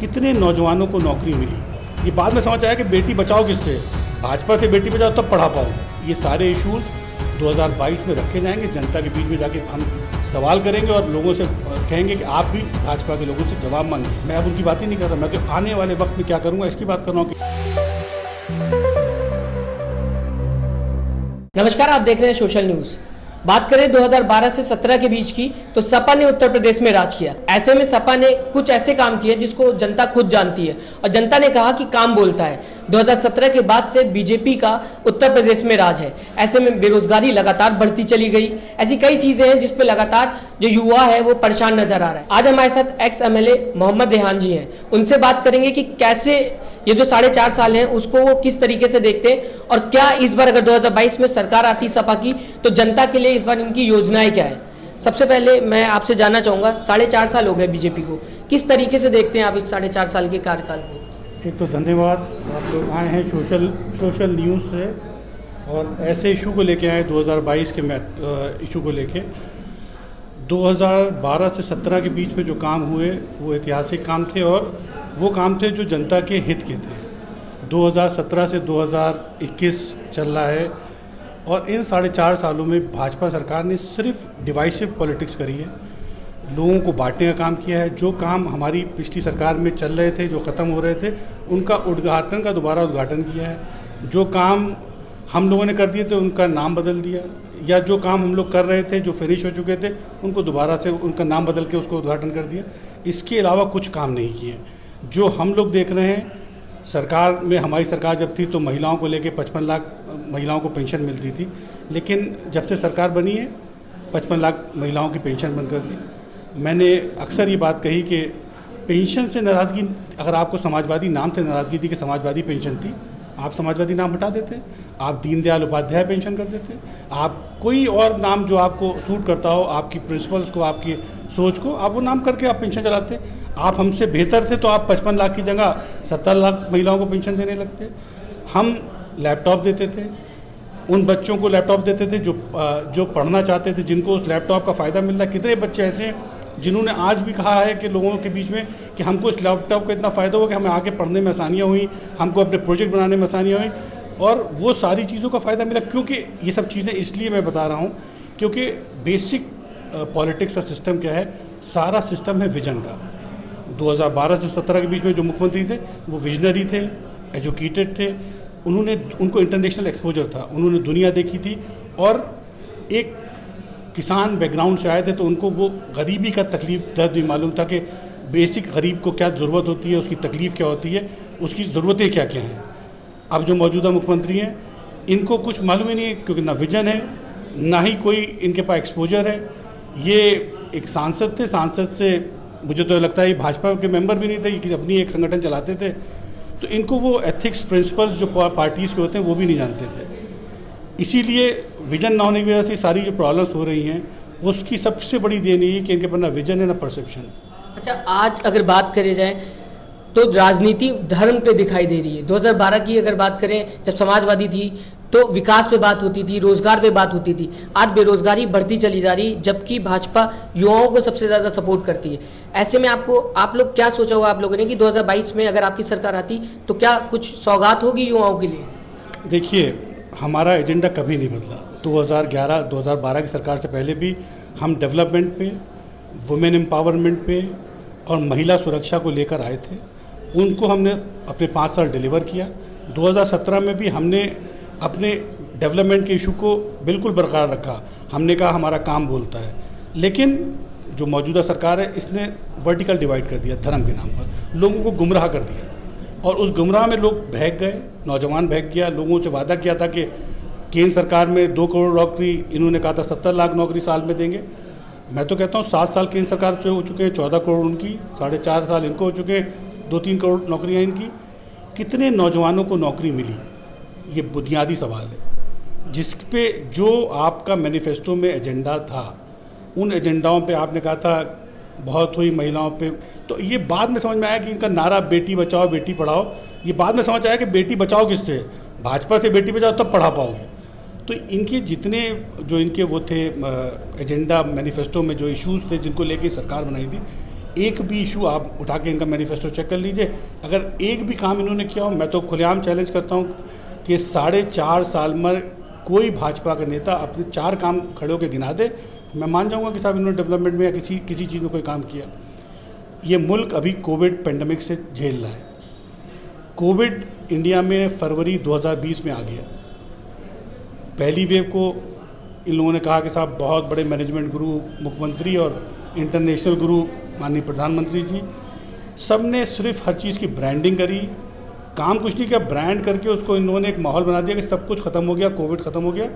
कितने नौजवानों को नौकरी मिली। ये बाद में समझ आया कि बेटी बचाओ किससे, भाजपा से बेटी बचाओ तब पढ़ा पाओगे। ये सारे इश्यूज 2022 में रखे जाएंगे, जनता के बीच में जाके हम सवाल करेंगे और लोगों से कहेंगे कि आप भी भाजपा के लोगों से जवाब मांगे। मैं अब उनकी बात ही नहीं कर रहा, मैं तो आने वाले वक्त में क्या करूँगा इसकी बात कर रहा हूँ। नमस्कार, आप देख रहे हैं सोशल न्यूज। बात करें 2012 से 17 के बीच की, तो सपा ने उत्तर प्रदेश में राज किया। ऐसे में सपा ने कुछ ऐसे काम किए जिसको जनता खुद जानती है और जनता ने कहा कि काम बोलता है। 2017 के बाद से बीजेपी का उत्तर प्रदेश में राज है। ऐसे में बेरोजगारी लगातार बढ़ती चली गई। ऐसी कई चीजें हैं जिस पे लगातार जो युवा है वो परेशान नजर आ रहा है। आज हमारे साथ एक्स एमएलए मोहम्मद रेहान जी हैं। उनसे बात करेंगे कि कैसे ये जो 4.5 साल हैं उसको वो किस तरीके से देखते हैं और क्या इस बार अगर 2022 में सरकार आती सपा की तो जनता के लिए इस बार इनकी योजनाएं क्या है। सबसे पहले मैं आपसे जानना चाहूँगा, 4.5 साल हो गए बीजेपी को, किस तरीके से देखते हैं आप इस 4.5 साल के कार्यकाल को। एक तो धन्यवाद, आप लोग आए हैं सोशल न्यूज़ से और ऐसे इशू को लेके आए 2022 के इशू को लेके। 2012 से 17 के बीच में जो काम हुए वो ऐतिहासिक काम थे और वो काम थे जो जनता के हित के थे। 2017 से 2021 चल रहा है और इन 4.5 सालों में भाजपा सरकार ने सिर्फ डिवाइसिव पॉलिटिक्स करी है, लोगों को बांटने का काम किया है। जो काम हमारी पिछली सरकार में चल रहे थे, जो ख़त्म हो रहे थे, उनका उद्घाटन का दोबारा उद्घाटन किया है। जो काम हम लोगों ने कर दिए थे उनका नाम बदल दिया, या जो काम हम लोग कर रहे थे जो फिनिश हो चुके थे उनको दोबारा से उनका नाम बदल के उसको उद्घाटन कर दिया। इसके अलावा कुछ काम नहीं किए। जो हम लोग देख रहे हैं, सरकार में हमारी सरकार जब थी तो महिलाओं को लेके 55 लाख महिलाओं को पेंशन मिलती थी, लेकिन जब से सरकार बनी है 55 लाख महिलाओं की पेंशन बंद कर दी। मैंने अक्सर ये बात कही कि पेंशन से नाराज़गी, अगर आपको समाजवादी नाम से नाराज़गी थी कि समाजवादी पेंशन थी, आप समाजवादी नाम हटा देते, आप दीनदयाल उपाध्याय पेंशन कर देते, आप कोई और नाम जो आपको सूट करता हो, आपकी प्रिंसिपल्स को, आपकी सोच को, आप वो नाम करके आप पेंशन चलाते। आप हमसे बेहतर थे तो आप 55 लाख की जगह 70 लाख महिलाओं को पेंशन देने लगते। हम लैपटॉप देते थे, उन बच्चों को लैपटॉप देते थे जो पढ़ना चाहते थे, जिनको उस लैपटॉप का फ़ायदा मिल रहा है। कितने बच्चे ऐसे हैं जिन्होंने आज भी कहा है कि लोगों के बीच में कि हमको इस लैपटॉप का इतना फ़ायदा हुआ कि हमें आगे पढ़ने में आसानियाँ हुई, हमको अपने प्रोजेक्ट बनाने में आसानियाँ हुई, और वो सारी चीज़ों का फ़ायदा मिला। क्योंकि ये सब चीज़ें इसलिए मैं बता रहा हूँ क्योंकि बेसिक पॉलिटिक्स का सिस्टम क्या है, सारा सिस्टम है विजन का। 2012 से 17 के बीच में जो मुख्यमंत्री थे वो विजनरी थे, एजुकेटेड थे, उनको इंटरनेशनल एक्सपोजर था, उन्होंने दुनिया देखी थी और एक किसान बैकग्राउंड से आए थे, तो उनको वो गरीबी का तकलीफ दर्द भी मालूम था कि बेसिक गरीब को क्या ज़रूरत होती है, उसकी तकलीफ़ क्या होती है, उसकी ज़रूरतें क्या क्या हैं। अब जो मौजूदा मुख्यमंत्री हैं इनको कुछ मालूम ही नहीं है, क्योंकि ना विजन है ना ही कोई इनके पास एक्सपोजर है। ये एक सांसद थे, सांसद से मुझे तो लगता है भाजपा के मेंबर भी नहीं थे, कि अपनी एक संगठन चलाते थे, तो इनको वो एथिक्स प्रिंसिपल्स जो पार्टीज़ के होते हैं वो भी नहीं जानते थे। इसीलिए विजन ना होने की वजह से सारी जो प्रॉब्लम्स हो रही हैं उसकी सबसे बड़ी देन ये है कि इनके पास ना विजन है ना परसेप्शन। अच्छा, आज अगर बात करी जाए तो राजनीति धर्म पे दिखाई दे रही है। 2012 की अगर बात करें, जब समाजवादी थी तो विकास पे बात होती थी, रोजगार पे बात होती थी। आज बेरोजगारी बढ़ती चली जा रही, जबकि भाजपा युवाओं को सबसे ज़्यादा सपोर्ट करती है। ऐसे में आप लोग क्या सोचा हुआ आप लोगों ने कि 2022 में अगर आपकी सरकार आती तो क्या कुछ सौगात होगी युवाओं के लिए? देखिए, हमारा एजेंडा कभी नहीं बदला। 2011-2012 की सरकार से पहले भी हम डेवलपमेंट पे, वुमेन एम्पावरमेंट पे और महिला सुरक्षा को लेकर आए थे। उनको हमने अपने 5 साल डिलीवर किया। 2017 में भी हमने अपने डेवलपमेंट के इशू को बिल्कुल बरकरार रखा। हमने कहा हमारा काम बोलता है, लेकिन जो मौजूदा सरकार है इसने वर्टिकल डिवाइड कर दिया, धर्म के नाम पर लोगों को गुमराह कर दिया, और उस गुमराह में लोग बहक गए, नौजवान बहक गया। लोगों से वादा किया था कि केंद्र सरकार में 2 करोड़ नौकरी, इन्होंने कहा था 70 लाख नौकरी साल में देंगे। मैं तो कहता हूँ 7 साल केंद्र सरकार से हो चुके हैं, 14 करोड़ उनकी, 4.5 साल इनको हो चुके हैं, 2-3 करोड़ नौकरियाँ इनकी। कितने नौजवानों को नौकरी मिली, ये बुनियादी सवाल है, जिस पे जो आपका मैनिफेस्टो में एजेंडा था, उन एजेंडाओं पे आपने कहा था बहुत हुई महिलाओं पे, तो ये बाद में समझ में आया कि इनका नारा बेटी बचाओ बेटी पढ़ाओ, ये बाद में समझ आया कि बेटी बचाओ किससे, भाजपा से बेटी बचाओ तब पढ़ा पाओगे। तो इनके जितने जो इनके वो थे एजेंडा मैनिफेस्टो में जो इश्यूज़ थे जिनको लेके सरकार बनाई थी, एक भी इशू आप उठा के इनका मैनिफेस्टो चेक कर लीजिए, अगर एक भी काम इन्होंने किया हो, मैं तो खुलेआम चैलेंज करता हूँ कि 4.5 साल में कोई भाजपा का नेता अपने 4 काम खड़े होकर गिना दे, मैं मान जाऊँगा कि साहब इन्होंने डेवलपमेंट में या किसी चीज़ में कोई काम किया। ये मुल्क अभी कोविड पेंडेमिक से झेल रहा है। कोविड इंडिया में फरवरी 2020 में आ गया। पहली वेव को इन लोगों ने कहा कि साहब बहुत बड़े मैनेजमेंट गुरु मुख्यमंत्री और इंटरनेशनल गुरु माननीय प्रधानमंत्री जी, सब ने सिर्फ हर चीज़ की ब्रांडिंग करी, काम कुछ नहीं किया, ब्रांड करके उसको इन लोगों ने एक माहौल बना दिया कि सब कुछ ख़त्म हो गया, कोविड ख़त्म हो गया।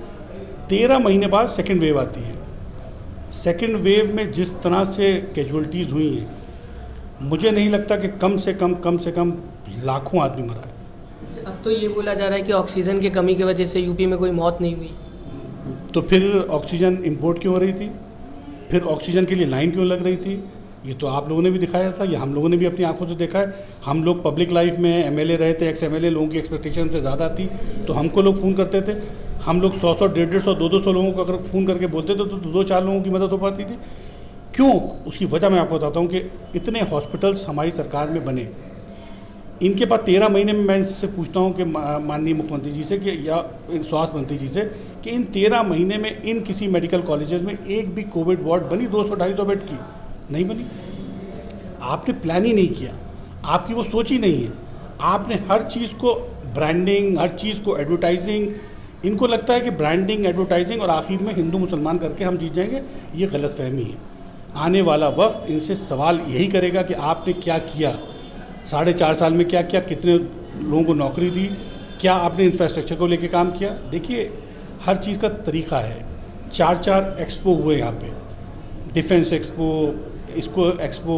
13 महीने बाद सेकेंड वेव आती है। सेकेंड वेव में जिस तरह से कैजुअल्टीज़ हुई हैं, मुझे नहीं लगता कि कम से कम लाखों आदमी मरा है। अब तो ये बोला जा रहा है कि ऑक्सीजन की कमी की वजह से यूपी में कोई मौत नहीं हुई। तो फिर ऑक्सीजन इंपोर्ट क्यों हो रही थी? फिर ऑक्सीजन के लिए लाइन क्यों लग रही थी? ये तो आप लोगों ने भी दिखाया था, ये हम लोगों ने भी अपनी आंखों से देखा है। हम लोग पब्लिक लाइफ में एमएलए रहे थे, एक्स एमएलए, लोगों की एक्सपेक्टेशन से ज़्यादा थी, तो हमको लोग फ़ोन करते थे। हम लोग 100, 150, 200 लोगों को अगर फ़ोन करके बोलते थे तो 2-4 लोगों की मदद हो पाती थी। क्यों? उसकी वजह मैं आपको बताता हूँ कि इतने हॉस्पिटल्स हमारी सरकार में बने, इनके बाद 13 महीने में मैं इनसे पूछता हूँ कि माननीय मुख्यमंत्री जी से कि या स्वास्थ्य मंत्री जी से कि इन 13 महीने में इन किसी मेडिकल कॉलेजेस में एक भी कोविड वार्ड बनी 200-250 बेड की? नहीं बनी। आपने प्लान ही नहीं किया, आपकी वो सोच ही नहीं है। आपने हर चीज़ को ब्रांडिंग, हर चीज़ को एडवर्टाइजिंग, इनको लगता है कि ब्रांडिंग, एडवर्टाइजिंग और आखिर में हिंदू मुसलमान करके हम जीत जाएंगे। ये गलतफहमी है। आने वाला वक्त इनसे सवाल यही करेगा कि आपने क्या किया, 4.5 साल में क्या किया, कितने लोगों को नौकरी दी, क्या आपने इंफ्रास्ट्रक्चर को लेके काम किया। देखिए, हर चीज़ का तरीका है। 4 एक्सपो हुए यहाँ पे, डिफेंस एक्सपो, इसको एक्सपो।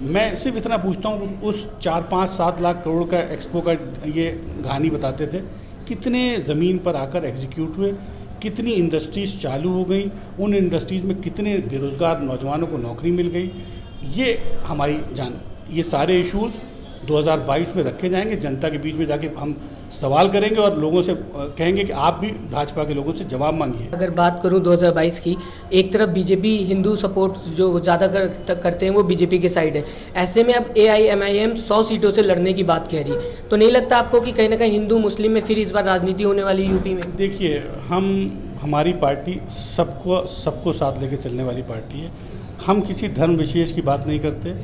मैं सिर्फ इतना पूछता हूँ, उस 4-5-7 लाख करोड़ का एक्सपो का ये कहानी बताते थे, कितने ज़मीन पर आकर एग्जीक्यूट हुए, कितनी इंडस्ट्रीज़ चालू हो गई, उन इंडस्ट्रीज़ में कितने बेरोज़गार नौजवानों को नौकरी मिल गई। ये हमारी ये सारे इश्यूज़ 2022 में रखे जाएंगे। जनता के बीच में जाके हम सवाल करेंगे और लोगों से कहेंगे कि आप भी भाजपा के लोगों से जवाब मांगिए। अगर बात करूं 2022 की, एक तरफ बीजेपी हिंदू सपोर्ट जो ज़्यादा करते हैं वो बीजेपी के साइड है। ऐसे में अब AIMIM 100 सीटों से लड़ने की बात कह रही है, तो नहीं लगता आपको कि कहीं ना कहीं हिंदू मुस्लिम में फिर इस बार राजनीति होने वाली यूपी में? देखिए, हमारी पार्टी सबको साथ लेके चलने वाली पार्टी है। हम किसी धर्म विशेष की बात नहीं करते।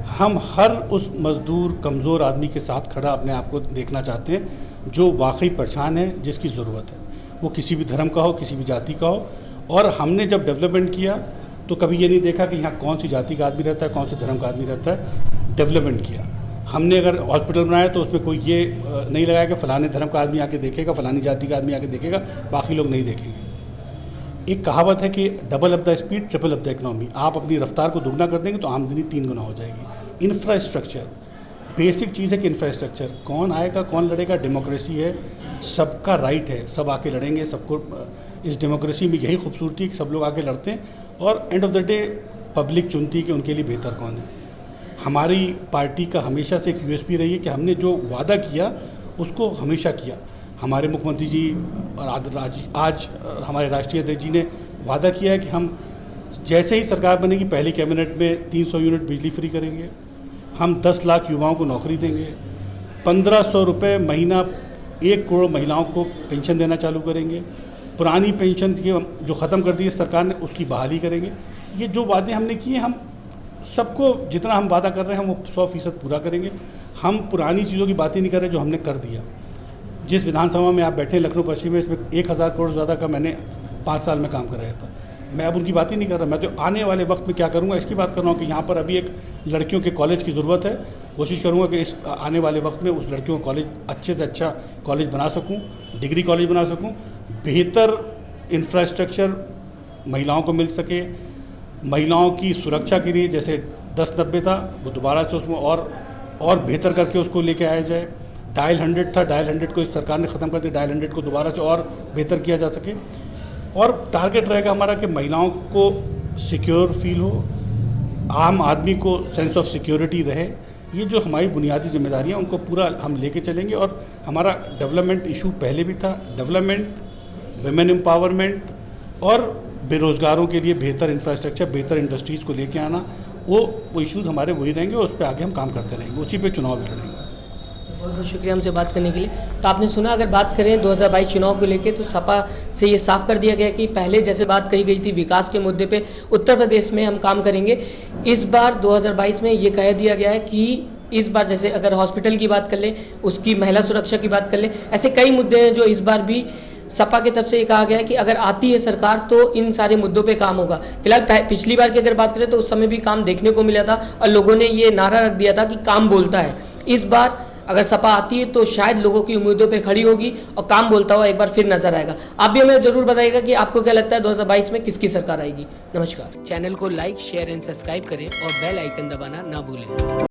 हम हर उस मज़दूर, कमज़ोर आदमी के साथ खड़ा अपने आप को देखना चाहते हैं जो वाकई परेशान है, जिसकी ज़रूरत है, वो किसी भी धर्म का हो, किसी भी जाति का हो। और हमने जब डेवलपमेंट किया तो कभी ये नहीं देखा कि यहाँ कौन सी जाति का आदमी रहता है, कौन से धर्म का आदमी रहता है। डेवलपमेंट किया हमने। अगर हॉस्पिटल बनाया तो उसमें कोई ये नहीं लगाया कि फ़लाने धर्म का आदमी आके देखेगा, फ़लानी जाति का आदमी आके देखेगा, बाकी लोग नहीं देखेंगे। एक कहावत है कि double up the speed, triple up the economy. आप अपनी रफ्तार को दुगना कर देंगे तो आमदनी 3 गुना हो जाएगी। इंफ्रास्ट्रक्चर, बेसिक चीज़ है कि इंफ्रास्ट्रक्चर, कौन आएगा, कौन लड़ेगा, डेमोक्रेसी है, सबका राइट है, सब आके लड़ेंगे। सबको इस डेमोक्रेसी में यही खूबसूरती है कि सब लोग आके लड़ते हैं और end of the day public चुनती है कि उनके लिए बेहतर कौन है। हमारी पार्टी का हमेशा से एक USP रही है कि हमने जो वादा किया उसको हमेशा किया। हमारे मुख्यमंत्री जी और आज हमारे राष्ट्रीय अध्यक्ष जी ने वादा किया है कि हम जैसे ही सरकार बनेगी पहली कैबिनेट में 300 यूनिट बिजली फ्री करेंगे, हम 10 लाख युवाओं को नौकरी देंगे, 1500 रुपये महीना 1 करोड़ महिलाओं को पेंशन देना चालू करेंगे, पुरानी पेंशन जो ख़त्म कर दी है सरकार ने उसकी बहाली करेंगे। ये जो वादे हमने किए, हम सबको जितना हम वादा कर रहे हैं हम वो 100% पूरा करेंगे। हम पुरानी चीज़ों की बातें नहीं कर रहे जो हमने कर दिया। जिस विधानसभा में आप बैठे लखनऊ पश्चिम में, इसमें 1000 करोड़ ज़्यादा का मैंने 5 साल में काम कराया था। मैं अब उनकी बात ही नहीं कर रहा, मैं तो आने वाले वक्त में क्या करूँगा इसकी बात कर रहा हूँ कि यहाँ पर अभी एक लड़कियों के कॉलेज की ज़रूरत है। कोशिश करूँगा कि इस आने वाले वक्त में उस लड़कियों का कॉलेज अच्छे से अच्छा कॉलेज बना सकूँ, डिग्री कॉलेज बना सकूँ, बेहतर इंफ्रास्ट्रक्चर महिलाओं को मिल सके। महिलाओं की सुरक्षा के लिए जैसे 1090 था वो दोबारा से उसमें और बेहतर करके उसको लेके आया जाए। डायल 100 था, डायल 100 को इस सरकार ने ख़त्म कर दिया, डायल 100 को दोबारा से और बेहतर किया जा सके। और टारगेट रहेगा हमारा कि महिलाओं को सिक्योर फील हो, आम आदमी को सेंस ऑफ सिक्योरिटी रहे। ये जो हमारी बुनियादी जिम्मेदारियाँ उनको पूरा हम लेके चलेंगे। और हमारा डेवलपमेंट इशू पहले भी था, डेवलपमेंट, विमेन एम्पावरमेंट और बेरोज़गारों के लिए बेहतर इंफ्रास्ट्रक्चर, बेहतर इंडस्ट्रीज़ को लेके आना वो इश्यूज़ हमारे वही रहेंगे और उस पर आगे हम काम करते रहेंगे, उसी पे चुनाव भी लड़ेंगे। बहुत बहुत शुक्रिया हमसे बात करने के लिए। तो आपने सुना, अगर बात करें 2022 चुनाव को लेकर, तो सपा से ये साफ कर दिया गया कि पहले जैसे बात कही गई थी विकास के मुद्दे पे उत्तर प्रदेश में हम काम करेंगे, इस बार 2022 में ये कह दिया गया है कि इस बार जैसे अगर हॉस्पिटल की बात कर लें, उसकी महिला सुरक्षा की बात कर लें, ऐसे कई मुद्दे हैं जो इस बार भी सपा की तरफ से ये कहा गया है कि अगर आती है सरकार तो इन सारे मुद्दों पे काम होगा। फिलहाल पिछली बार की अगर बात करें तो उस समय भी काम देखने को मिला था और लोगों ने ये नारा रख दिया था कि काम बोलता है। इस बार अगर सपा आती है तो शायद लोगों की उम्मीदों पे खड़ी होगी और काम बोलता हुआ एक बार फिर नजर आएगा। आप भी हमें जरूर बताइएगा कि आपको क्या लगता है 2022 में किसकी सरकार आएगी। नमस्कार। चैनल को लाइक, शेयर एंड सब्सक्राइब करें और बेल आइकन दबाना ना भूलें।